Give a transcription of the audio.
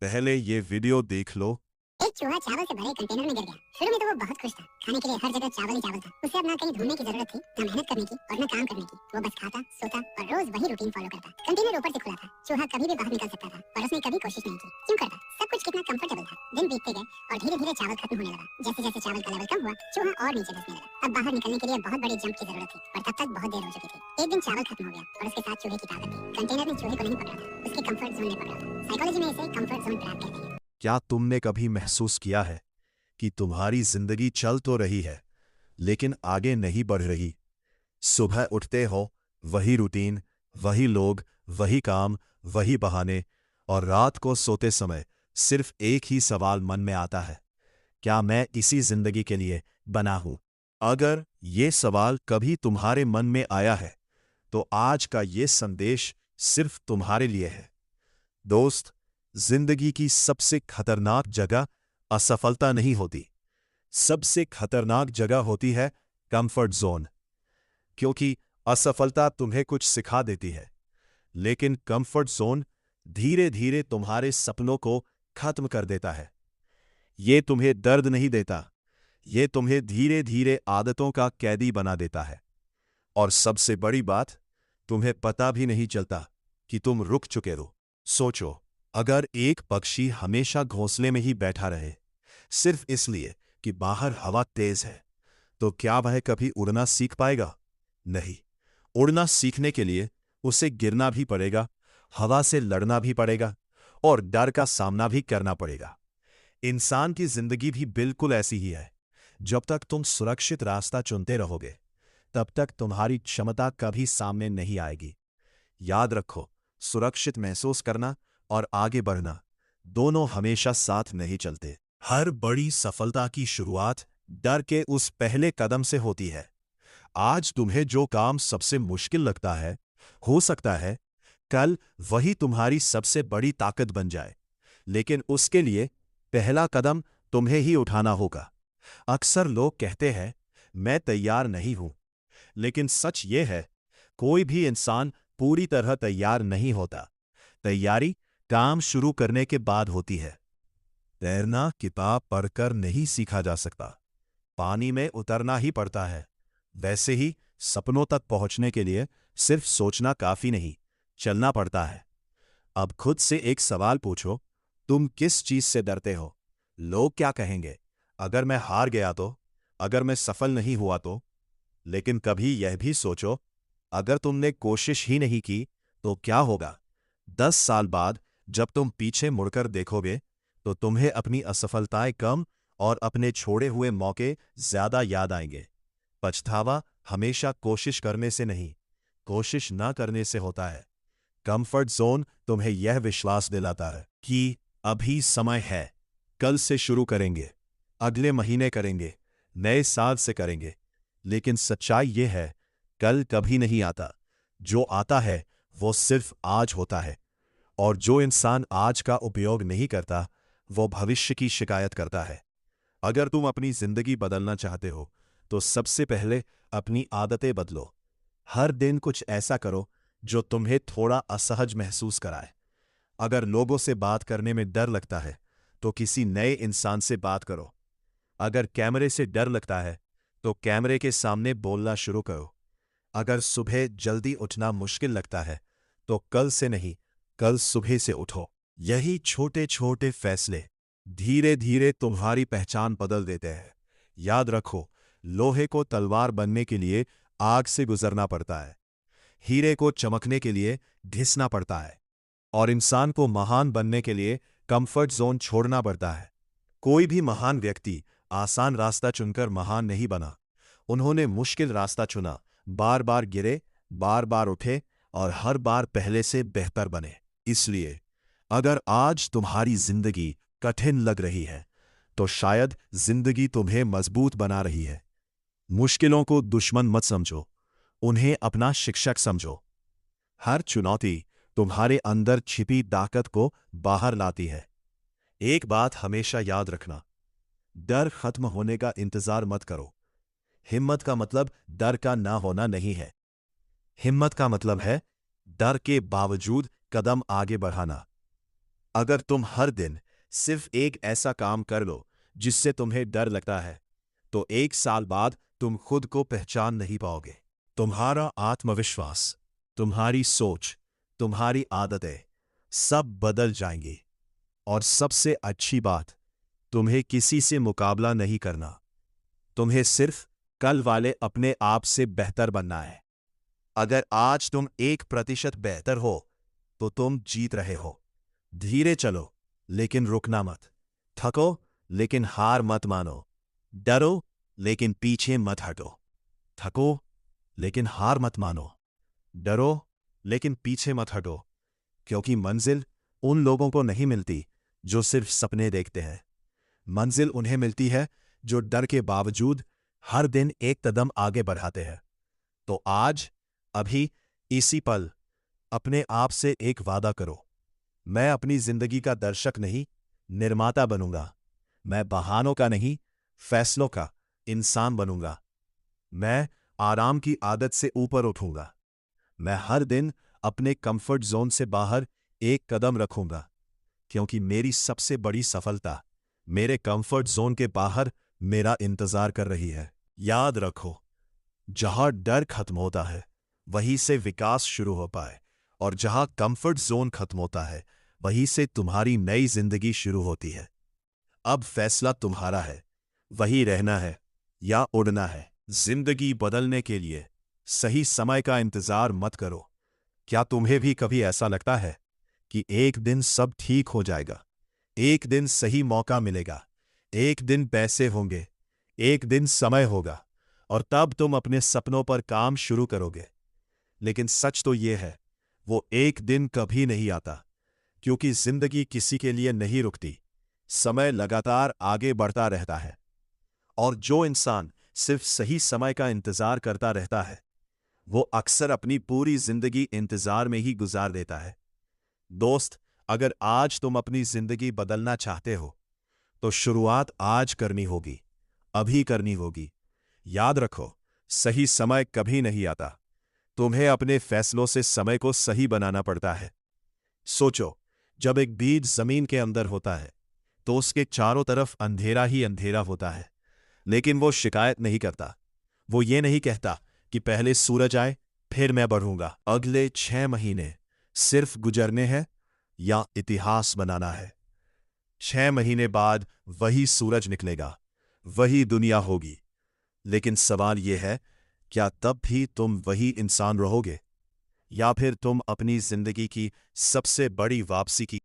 पहले ये वीडियो देख लो। एक चूहा चावल से भरे कंटेनर में गिर गया। शुरू में तो वो बहुत खुश था, खाने के लिए हर जगह चावल ही चावल था। उसे अब ना कहीं ढूंढने की जरूरत थी, ना मेहनत करने की और ना काम करने की। वो बस खाता, सोता और रोज वही रूटीन फॉलो करता। कंटेनर ऊपर से खुला था, चूहा कभी भी बाहर निकल सकता था और उसने कभी कोशिश नहीं की। क्यों करता? सब कुछ कितना कंफर्टेबल था। दिन बीतते गए और धीरे धीरे चावल खत्म होने लगा। जैसे जैसे चावल का लेवल कम हुआ, चूहा और नीचे धंसने लगा। अब बाहर निकलने के लिए बहुत बड़ी जंप की जरूरत थी और तब तक बहुत देर हो चुकी थी। एक दिन चावल खत्म हो गया और उसके साथ चूहे की ताकत थी। कंटेनर ने चूहे को नहीं पकड़ा था, उसके कंफर्ट जोन ने पकड़ा था। साइकोलॉजी में इसे कंफर्ट जोन ट्रैप कहते हैं। क्या तुमने कभी महसूस किया है कि तुम्हारी जिंदगी चल तो रही है लेकिन आगे नहीं बढ़ रही? सुबह उठते हो, वही रूटीन, वही लोग, वही काम, वही बहाने, और रात को सोते समय सिर्फ एक ही सवाल मन में आता है, क्या मैं इसी जिंदगी के लिए बना हूं? अगर ये सवाल कभी तुम्हारे मन में आया है तो आज का ये संदेश सिर्फ तुम्हारे लिए है। दोस्त, जिंदगी की सबसे खतरनाक जगह असफलता नहीं होती। सबसे खतरनाक जगह होती है कंफर्ट जोन। क्योंकि असफलता तुम्हें कुछ सिखा देती है, लेकिन कंफर्ट जोन धीरे धीरे तुम्हारे सपनों को खत्म कर देता है। ये तुम्हें दर्द नहीं देता, ये तुम्हें धीरे धीरे आदतों का कैदी बना देता है। और सबसे बड़ी बात, तुम्हें पता भी नहीं चलता कि तुम रुक चुके हो। सोचो, अगर एक पक्षी हमेशा घोंसले में ही बैठा रहे सिर्फ इसलिए कि बाहर हवा तेज है, तो क्या वह कभी उड़ना सीख पाएगा? नहीं। उड़ना सीखने के लिए उसे गिरना भी पड़ेगा, हवा से लड़ना भी पड़ेगा और डर का सामना भी करना पड़ेगा। इंसान की जिंदगी भी बिल्कुल ऐसी ही है। जब तक तुम सुरक्षित रास्ता चुनते रहोगे, तब तक तुम्हारी क्षमता कभी सामने नहीं आएगी। याद रखो, सुरक्षित महसूस करना और आगे बढ़ना दोनों हमेशा साथ नहीं चलते। हर बड़ी सफलता की शुरुआत डर के उस पहले कदम से होती है। आज तुम्हें जो काम सबसे मुश्किल लगता है, हो सकता है कल वही तुम्हारी सबसे बड़ी ताकत बन जाए, लेकिन उसके लिए पहला कदम तुम्हें ही उठाना होगा। अक्सर लोग कहते हैं, मैं तैयार नहीं हूं, लेकिन सच ये है, कोई भी इंसान पूरी तरह तैयार नहीं होता। तैयारी काम शुरू करने के बाद होती है। तैरना किताब पढ़कर नहीं सीखा जा सकता, पानी में उतरना ही पड़ता है। वैसे ही सपनों तक पहुंचने के लिए सिर्फ सोचना काफी नहीं, चलना पड़ता है। अब खुद से एक सवाल पूछो, तुम किस चीज से डरते हो? लोग क्या कहेंगे? अगर मैं हार गया तो? अगर मैं सफल नहीं हुआ तो? लेकिन कभी यह भी सोचो, अगर तुमने कोशिश ही नहीं की तो क्या होगा? 10 साल बाद जब तुम पीछे मुड़कर देखोगे तो तुम्हें अपनी असफलताएं कम और अपने छोड़े हुए मौके ज्यादा याद आएंगे। पछतावा हमेशा कोशिश करने से नहीं, कोशिश ना करने से होता है। कंफर्ट जोन तुम्हें यह विश्वास दिलाता है कि अभी समय है, कल से शुरू करेंगे, अगले महीने करेंगे, नए साल से करेंगे। लेकिन सच्चाई यह है, कल कभी नहीं आता। जो आता है वो सिर्फ आज होता है, और जो इंसान आज का उपयोग नहीं करता वो भविष्य की शिकायत करता है। अगर तुम अपनी जिंदगी बदलना चाहते हो तो सबसे पहले अपनी आदतें बदलो। हर दिन कुछ ऐसा करो जो तुम्हें थोड़ा असहज महसूस कराए। अगर लोगों से बात करने में डर लगता है तो किसी नए इंसान से बात करो। अगर कैमरे से डर लगता है तो कैमरे के सामने बोलना शुरू करो। अगर सुबह जल्दी उठना मुश्किल लगता है तो कल से नहीं, कल सुबह से उठो। यही छोटे छोटे फैसले धीरे धीरे तुम्हारी पहचान बदल देते हैं। याद रखो, लोहे को तलवार बनने के लिए आग से गुजरना पड़ता है, हीरे को चमकने के लिए घिसना पड़ता है, और इंसान को महान बनने के लिए कंफर्ट जोन छोड़ना पड़ता है। कोई भी महान व्यक्ति आसान रास्ता चुनकर महान नहीं बना। उन्होंने मुश्किल रास्ता चुना, बार बार गिरे, बार बार उठे और हर बार पहले से बेहतर बने। इसलिए अगर आज तुम्हारी जिंदगी कठिन लग रही है तो शायद जिंदगी तुम्हें मजबूत बना रही है। मुश्किलों को दुश्मन मत समझो, उन्हें अपना शिक्षक समझो। हर चुनौती तुम्हारे अंदर छिपी ताकत को बाहर लाती है। एक बात हमेशा याद रखना, डर खत्म होने का इंतजार मत करो। हिम्मत का मतलब डर का ना होना नहीं है। हिम्मत का मतलब है डर के बावजूद कदम आगे बढ़ाना। अगर तुम हर दिन सिर्फ एक ऐसा काम कर लो जिससे तुम्हें डर लगता है, तो 1 साल बाद तुम खुद को पहचान नहीं पाओगे। तुम्हारा आत्मविश्वास, तुम्हारी सोच, तुम्हारी आदतें सब बदल जाएंगी। और सबसे अच्छी बात, तुम्हें किसी से मुकाबला नहीं करना। तुम्हें सिर्फ कल वाले अपने आप से बेहतर बनना है। अगर आज तुम 1% बेहतर हो तो तुम जीत रहे हो। धीरे चलो, लेकिन रुकना मत। थको, लेकिन हार मत मानो। डरो, लेकिन पीछे मत हटो। थको, लेकिन हार मत मानो। डरो, लेकिन पीछे मत हटो। क्योंकि मंजिल उन लोगों को नहीं मिलती जो सिर्फ सपने देखते हैं। मंजिल उन्हें मिलती है जो डर के बावजूद हर दिन एक कदम आगे बढ़ाते हैं। तो आज, अभी, इसी पल अपने आप से एक वादा करो। मैं अपनी जिंदगी का दर्शक नहीं, निर्माता बनूंगा। मैं बहानों का नहीं, फैसलों का इंसान बनूंगा। मैं आराम की आदत से ऊपर उठूंगा। मैं हर दिन अपने कंफर्ट जोन से बाहर एक कदम रखूंगा, क्योंकि मेरी सबसे बड़ी सफलता मेरे कंफर्ट जोन के बाहर मेरा इंतजार कर रही है। याद रखो, जहां डर खत्म होता है वहीं से विकास शुरू हो पाए, और जहां कंफर्ट जोन खत्म होता है वहीं से तुम्हारी नई जिंदगी शुरू होती है। अब फैसला तुम्हारा है, वही रहना है या उड़ना है। जिंदगी बदलने के लिए सही समय का इंतजार मत करो। क्या तुम्हें भी कभी ऐसा लगता है कि एक दिन सब ठीक हो जाएगा, एक दिन सही मौका मिलेगा, एक दिन पैसे होंगे, एक दिन समय होगा, और तब तुम अपने सपनों पर काम शुरू करोगे? लेकिन सच तो यह है, वो एक दिन कभी नहीं आता, क्योंकि जिंदगी किसी के लिए नहीं रुकती। समय लगातार आगे बढ़ता रहता है, और जो इंसान सिर्फ सही समय का इंतजार करता रहता है, वो अक्सर अपनी पूरी जिंदगी इंतजार में ही गुजार देता है। दोस्त, अगर आज तुम अपनी जिंदगी बदलना चाहते हो, तो शुरुआत आज करनी होगी, अभी करनी होगी। याद रखो, सही समय कभी नहीं आता। तुम्हें अपने फैसलों से समय को सही बनाना पड़ता है। सोचो, जब एक बीज जमीन के अंदर होता है तो उसके चारों तरफ अंधेरा ही अंधेरा होता है, लेकिन वो शिकायत नहीं करता। वो ये नहीं कहता कि पहले सूरज आए फिर मैं बढ़ूंगा। अगले 6 महीने सिर्फ गुजरने हैं या इतिहास बनाना है। 6 महीने बाद वही सूरज निकलेगा, वही दुनिया होगी। लेकिन सवाल यह है, क्या तब भी तुम वही इंसान रहोगे, या फिर तुम अपनी जिंदगी की सबसे बड़ी वापसी की